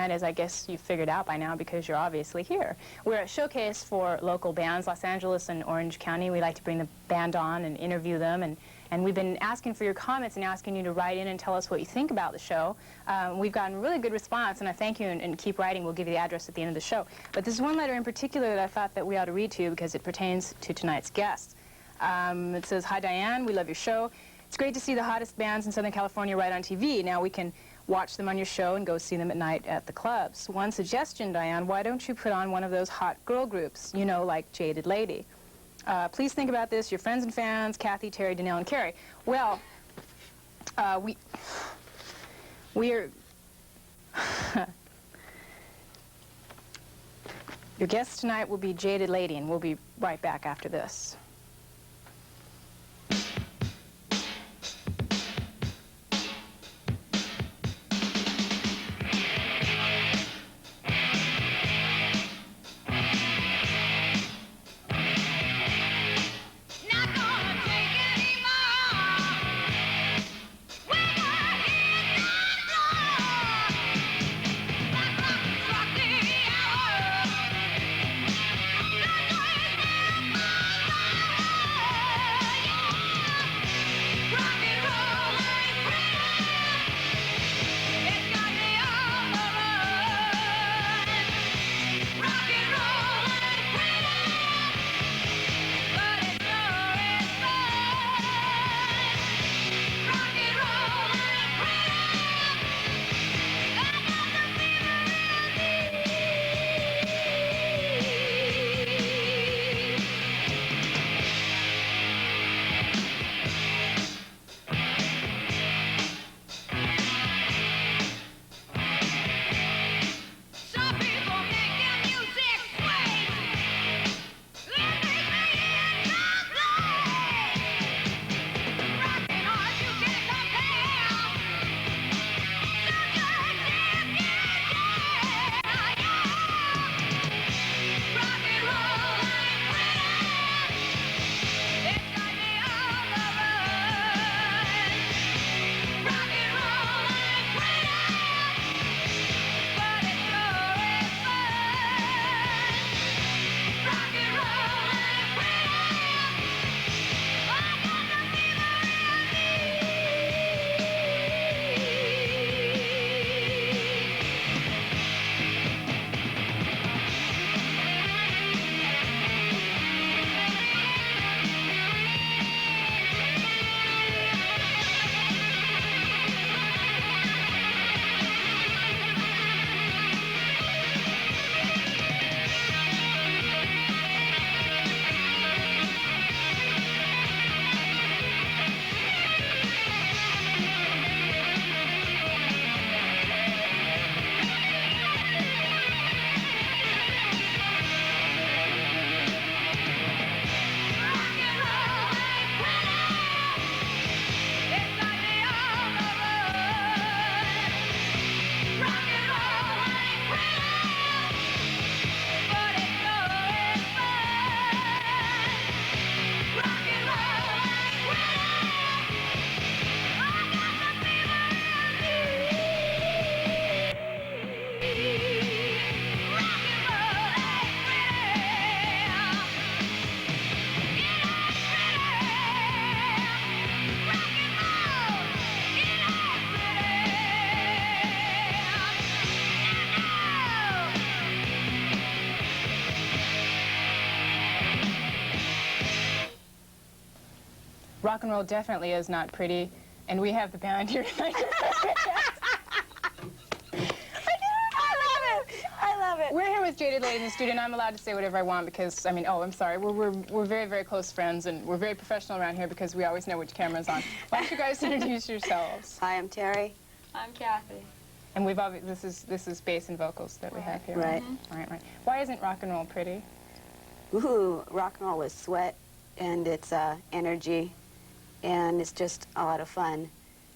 As I guess you've figured out by now because you're obviously here. We're a showcase for local bands, Los Angeles and Orange County. We like to bring the band on and interview them, and we've been asking for your comments and asking you to write in and tell us what you think about the show. We've gotten really good response, and I thank you, and keep writing. We'll give you the address at the end of the show. But there's one letter in particular that I thought that we ought to read to you because it pertains to tonight's guest. It says, "Hi Diane, we love your show. It's great to see the hottest bands in Southern California right on TV. Now we can watch them on your show and go see them at night at the clubs. One suggestion, Diane, why don't you put on one of those hot girl groups, you know, like Jaded Lady? Please think about this, your friends and fans, Kathy, Terry, Danelle, and Carrie." Well, we're... Your guest tonight will be Jaded Lady, and we'll be right back after this. Rock and roll definitely is not pretty, and we have the band here tonight. I love it. We're here with Jaded Lady in the studio, and I'm allowed to say whatever I want because, I mean, oh, I'm sorry. We're very, very close friends, and we're very professional around here because we always know which camera's on. Why don't you guys introduce yourselves? Hi, I'm Terry. I'm Kathy. And we've this is bass and vocals that we have here. Right. Right. Why isn't rock and roll pretty? Ooh, rock and roll is sweat, and it's energy, and it's just a lot of fun.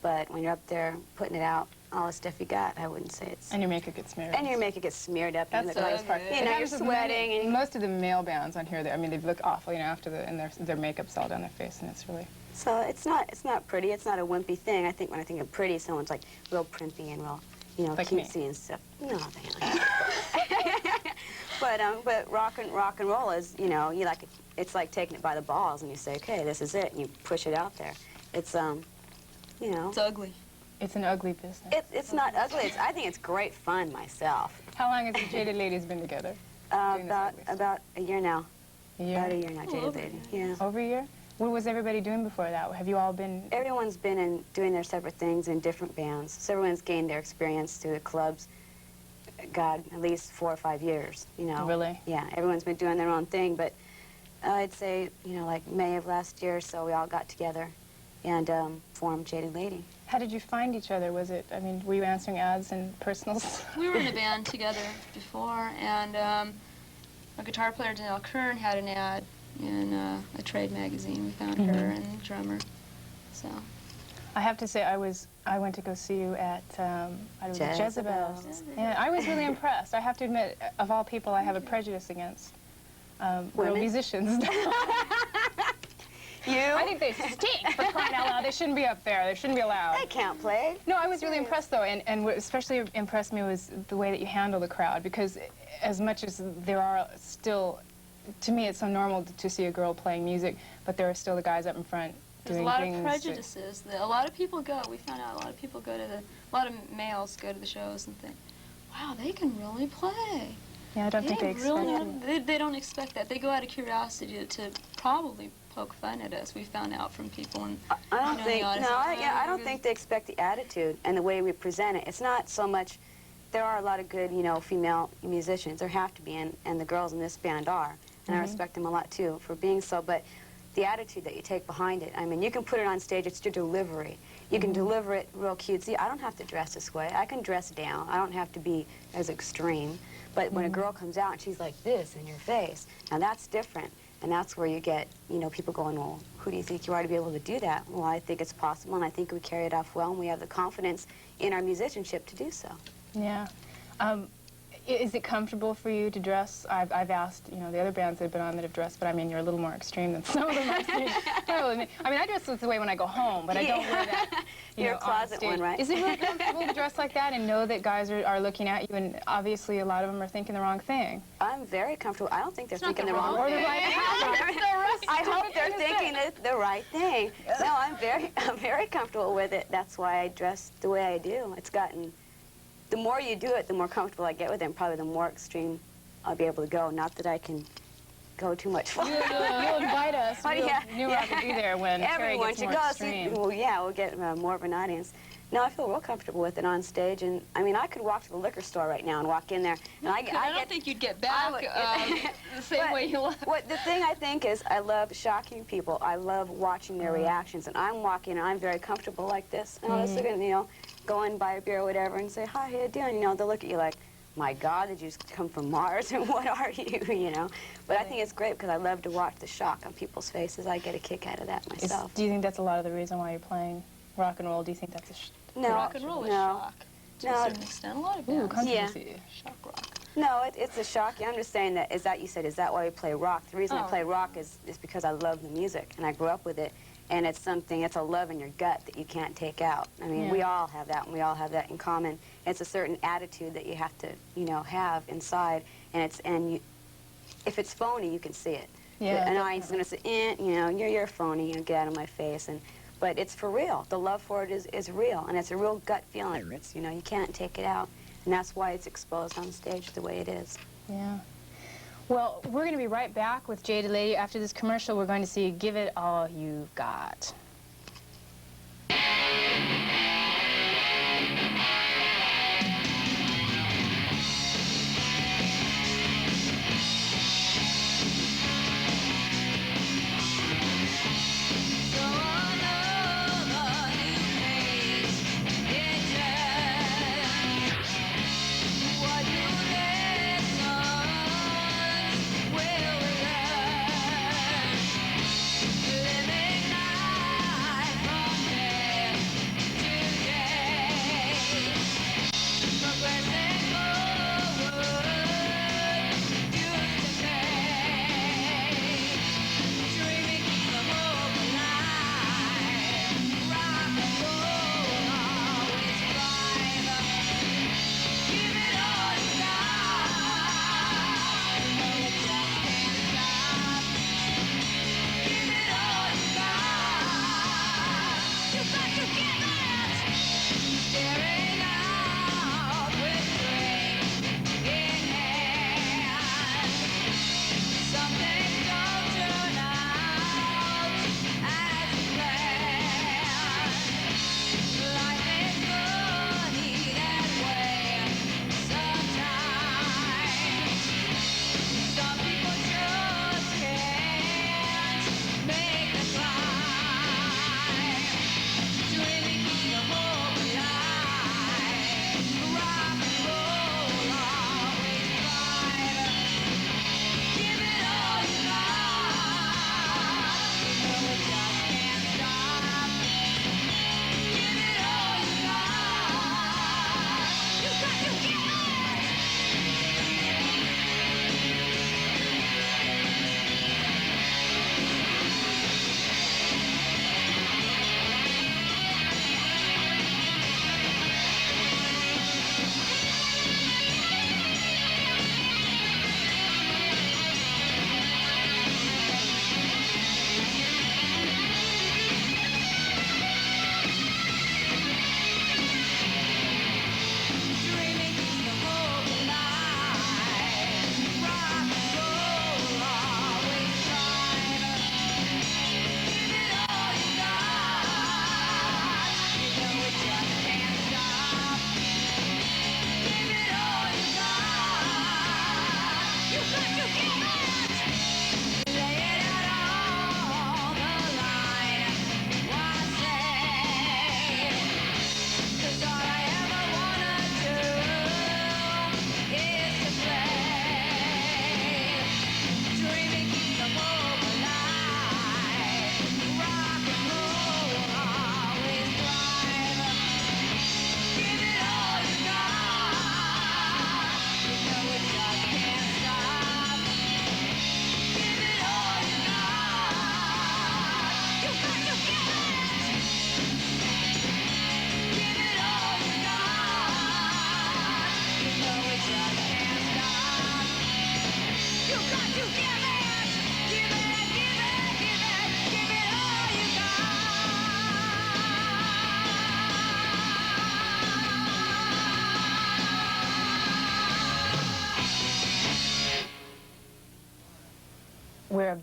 But when you're up there putting it out, all the stuff you got, I wouldn't say it's... And your makeup gets smeared. And your makeup gets smeared up. That's the worst part. You know, you're sweating. And most of the male bands on here, I mean, they look awful, you know, after and their makeup's all down their face, and it's really... So it's not pretty. It's not a wimpy thing. I think when I think of pretty, someone's like real primpy and real you know, Like me. cutesy and stuff. No, they aren't. But rock and roll is, you know, it's like taking it by the balls and you say, okay, this is it, and you push it out there. It's you know. It's ugly. It's an ugly business. It's not ugly. I think it's great fun myself. How long has the Jaded Ladies been together? About a year now. A year? About a year now, Jaded Lady. Yeah. Over a year? What was everybody doing before that? Have you all been... Everyone's been doing their separate things in different bands. So everyone's gained their experience through the clubs. God, at least 4 or 5 years, you know. Really? Yeah, everyone's been doing their own thing, but I'd say, you know, like May of last year or so, we all got together and formed Jaded Lady. How did you find each other? Was it, I mean, were you answering ads and personals? We were in a band together before, and our guitar player, Danelle Kern, had an ad in a trade magazine. We found her and the drummer, so. I have to say, I went to go see you at Jezebel's. And I was really impressed. I have to admit, of all people, I have a prejudice against girl musicians. You? I think they stink, for crying out loud. They shouldn't be up there. They shouldn't be allowed. They can't play. No, I was really impressed, though, and what especially impressed me was the way that you handle the crowd, because as much as there are still, to me, it's so normal to see a girl playing music, but there are still the guys up in front There's doing a lot things. of prejudices. A lot of people go. We found out a lot of people go to a lot of males go to the shows and think, wow, they can really play. Yeah, I don't think they expect it. They don't expect that. They go out of curiosity to probably poke fun at us. We found out from people in I don't think, the no, I don't think they expect the attitude and the way we present it. It's not so much, there are a lot of good, you know, female musicians. There have to be, and the girls in this band are. And I respect them a lot, too, for being so. But the attitude that you take behind it, I mean, you can put it on stage, it's your delivery. You can deliver it real cutesy. I don't have to dress this way. I can dress down. I don't have to be as extreme. But when a girl comes out and she's like this in your face, now that's different. And that's where you get, you know, people going, well, who do you think you are to be able to do that? Well, I think it's possible, and I think we carry it off well, and we have the confidence in our musicianship to do so. Yeah. Is it comfortable for you to dress? I've asked, you know, the other bands that have been on that have dressed, but I mean, you're a little more extreme than some of them I've seen. I mean, I dress this way when I go home, but I don't wear that, You're a closet one, right? Is it really comfortable to dress like that and know that guys are looking at you, and obviously a lot of them are thinking the wrong thing? I'm very comfortable. I don't think they're thinking the wrong wrong Or the thing. right thing. I hope they're thinking the right thing. No, I'm very comfortable with it. That's why I dress the way I do. It's gotten, the more you do it, the more comfortable I get with it, and probably the more extreme I'll be able to go. Not that I can go too much farther. You'll invite us. Oh, yeah, You'll have to be there when Terry everyone gets should more go. extreme. Well, yeah, we'll get more of an audience. No, I feel real comfortable with it on stage, and I mean, I could walk to the liquor store right now and walk in there, and I don't think you'd get back the same way you left. What the thing I think is, I love shocking people. I love watching their reactions, and I'm walking, and I'm very comfortable like this, and I'll just look at, you know, go and buy a beer or whatever, and say, hi, how you doing? You know, they'll look at you like, my God, did you just come from Mars, and what are you, you know? But I think it's great because I love to watch the shock on people's faces. I get a kick out of that myself. Do you think that's a lot of the reason why you're playing rock and roll? Do you think that's a No, Rock and roll is shock. To a certain extent, a lot of bands. Shock rock. No, it's a shock. I'm just saying that, you said, is that why we play rock? The reason I play rock is because I love the music, and I grew up with it, and it's something, it's a love in your gut that you can't take out. I mean, we all have that, and we all have that in common. It's a certain attitude that you have to, you know, have inside, and if it's phony, you can see it. Yeah. And I'm going to say, you know, you're phony, you know, get out of my face, but it's for real. The love for it is real, and it's a real gut feeling. It's, you know, you can't take it out, and that's why it's exposed on stage the way it is. Yeah. Well, we're going to be right back with Jaded Lady. After this commercial, we're going to see Give It All You've Got.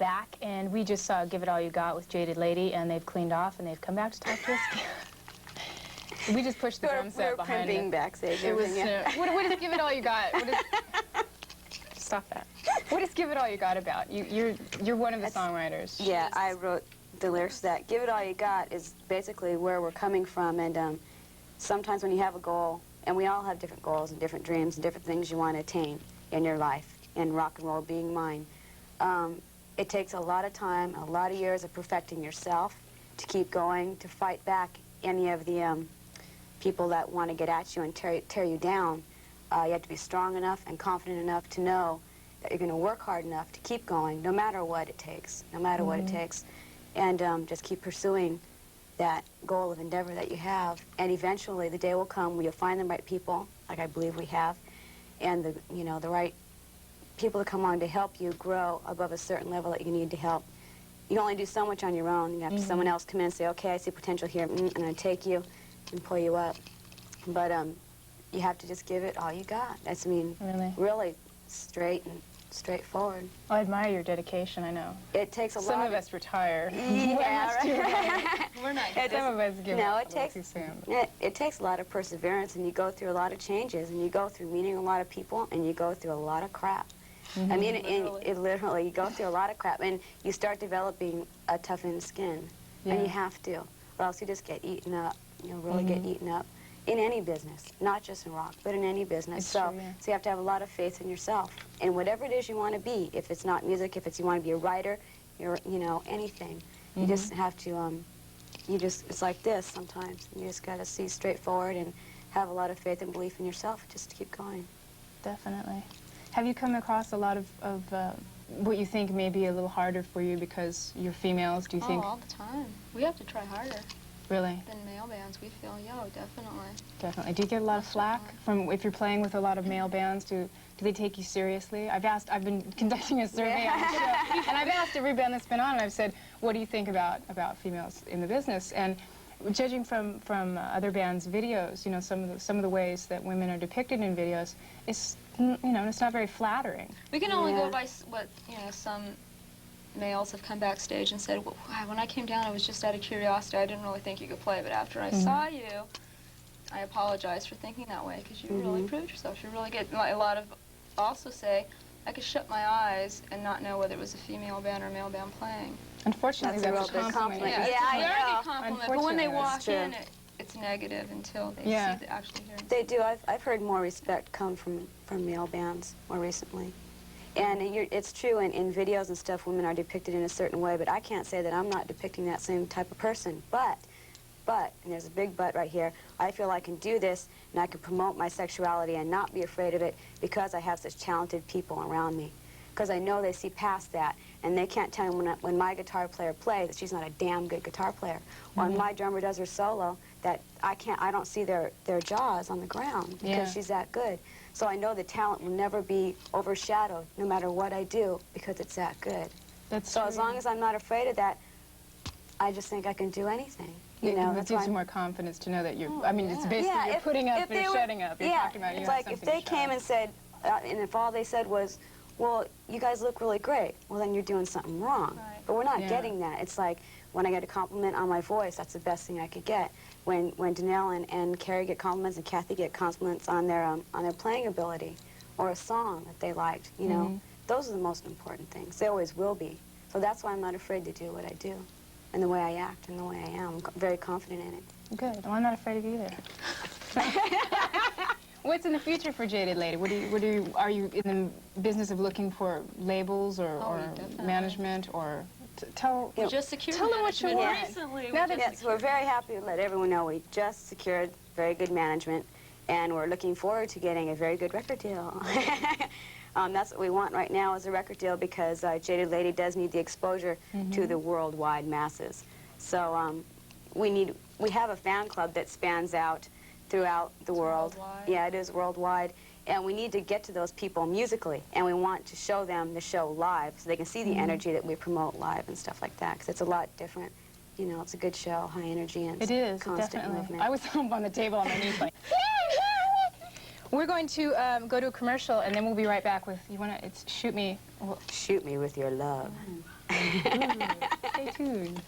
back, and we just saw Give It All You Got with Jaded Lady, and they've cleaned off, and they've come back to talk to us. We just pushed the drum set behind it. Backstage. It was, what is Give It All You Got? What is, stop that. What is Give It All You Got about? You're one of the songwriters. Yeah, I wrote the lyrics to that. Give It All You Got is basically where we're coming from, and sometimes when you have a goal, and we all have different goals and different dreams and different things you want to attain in your life, and rock and roll being mine, it takes a lot of time, a lot of years of perfecting yourself to keep going, to fight back any of the people that want to get at you and tear you down. You have to be strong enough and confident enough to know that you're going to work hard enough to keep going, no matter what it takes, no matter what it takes, and just keep pursuing that goal of endeavor that you have. And eventually, the day will come where you'll find the right people, like I believe we have, and the right people to come along to help you grow above a certain level that you need to help. You can only do so much on your own. You have to someone else come in and say, okay, I see potential here, I'm going to take you and pull you up. But you have to just give it all you got. That's, I mean, really straight and straightforward. I admire your dedication, I know. It takes a lot. Some of us retire. Yeah, right. We're not. Some of us give up too soon. It takes a lot of perseverance, and you go through a lot of changes, and you go through meeting a lot of people, and you go through a lot of crap. I mean, literally, you go through a lot of crap, and you start developing a toughened skin, and you have to, or else you just get eaten up. You'll really get eaten up in any business, not just in rock, but in any business. So you have to have a lot of faith in yourself, and whatever it is you want to be. If it's not music, if it's you want to be a writer, anything. You just have to. It's like this sometimes. You just got to see straight forward and have a lot of faith and belief in yourself just to keep going. Definitely. Have you come across a lot of what you think may be a little harder for you because you're females? Do you think? All the time. We have to try harder. Really? Than male bands, we feel. Yeah, definitely. Definitely. Do you get a lot of flack from if you're playing with a lot of male bands? Do they take you seriously? I've been conducting a survey on the show, and I've asked every band that's been on, and I've said, what do you think about females in the business? And judging from other bands' videos, some of the ways that women are depicted in videos, it's it's not very flattering. We can only go by what some males have come backstage and said, well, when I came down, I was just out of curiosity. I didn't really think you could play, but after I saw you, I apologize for thinking that way because you really proved yourself. You really get a lot of also say, I could shut my eyes and not know whether it was a female band or a male band playing. Unfortunately, that's a compliment. Yeah, yeah, it's a very good compliment, but when they walk in, it's it's negative until they see the actually hearing. They do. I've heard more respect come from male bands more recently. And it's true, in videos and stuff, women are depicted in a certain way, but I can't say that I'm not depicting that same type of person. But, and there's a big but right here, I feel I can do this, and I can promote my sexuality and not be afraid of it because I have such talented people around me. Because I know they see past that, and they can't tell me when my guitar player plays that she's not a damn good guitar player. Or when my drummer does her solo, that I don't see their jaws on the ground because she's that good. So I know the talent will never be overshadowed no matter what I do because it's that good. That's true. As long as I'm not afraid of that, I just think I can do anything. It gives you more confidence to know that you're, it's basically you're putting up and shutting up. You're talking about it's like if they came and said, and if all they said was, well, you guys look really great, well, then you're doing something wrong. Right. But we're not getting that. It's like when I get a compliment on my voice, that's the best thing I could get. When Danelle and Carrie get compliments and Kathy get compliments on their playing ability or a song that they liked, those are the most important things. They always will be. So that's why I'm not afraid to do what I do and the way I act and the way I am. I'm very confident in it. Good. Well, I'm not afraid of either. What's in the future for Jaded Lady? Are you in the business of looking for labels or management or we just secured tell them what you want. Recently. We're very happy to let everyone know we just secured very good management, and we're looking forward to getting a very good record deal. That's what we want right now is a record deal because Jaded Lady does need the exposure to the worldwide masses. So we have a fan club that spans out throughout the world. Worldwide. Yeah, it is worldwide. And we need to get to those people musically, and we want to show them the show live so they can see the energy that we promote live and stuff like that, because it's a lot different. It's a good show, high energy and constant movement. I was up on the table on my knees like, We're going to go to a commercial, and then we'll be right back with, Shoot Me. Shoot me with your love. Stay tuned.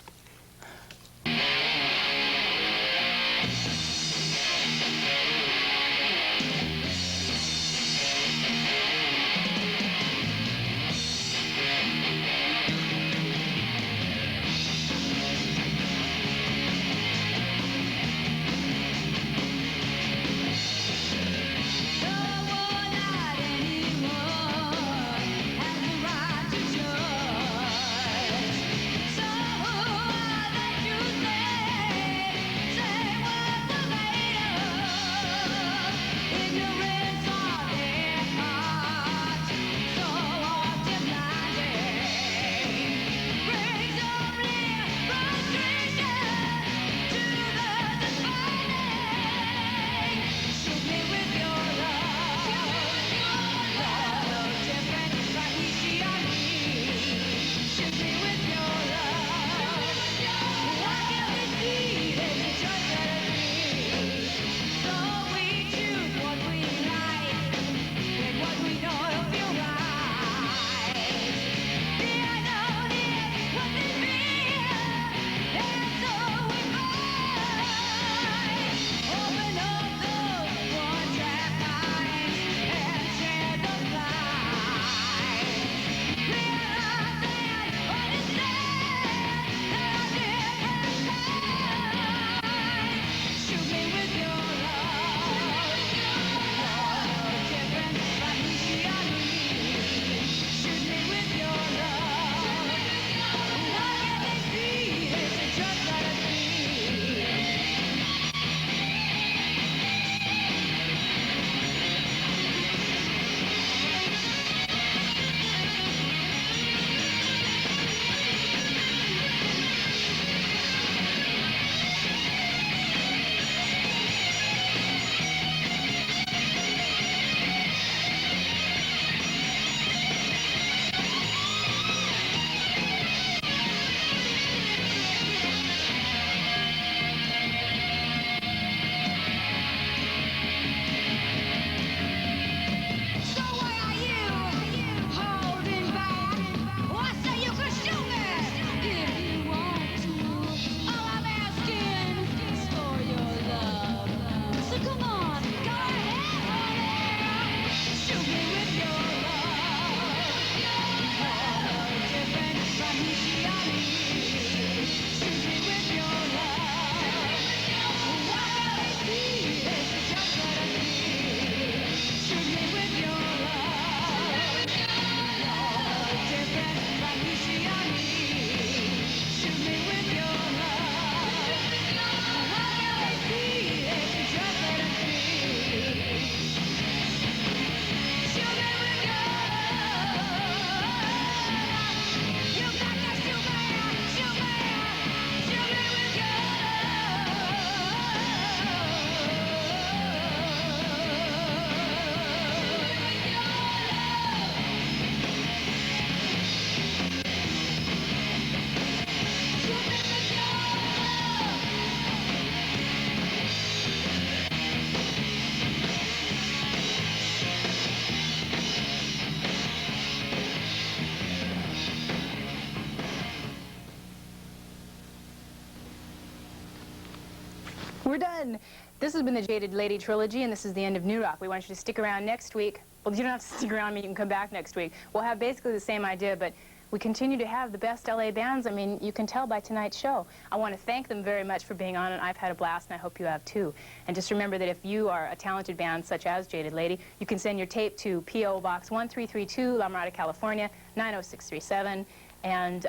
We're done. This has been the Jaded Lady Trilogy, and this is the end of New Rock. We want you to stick around next week. Well, you don't have to stick around, I mean, you can come back next week. We'll have basically the same idea, but we continue to have the best LA bands. I mean, you can tell by tonight's show. I want to thank them very much for being on, and I've had a blast, and I hope you have too. And just remember that if you are a talented band such as Jaded Lady, you can send your tape to P.O. Box 1332, La Mirada, California, 90637, and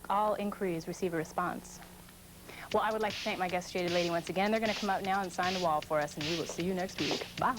all inquiries receive a response. Well, I would like to thank my guest, Jaded Lady, once again. They're going to come out now and sign the wall for us, and we will see you next week. Bye.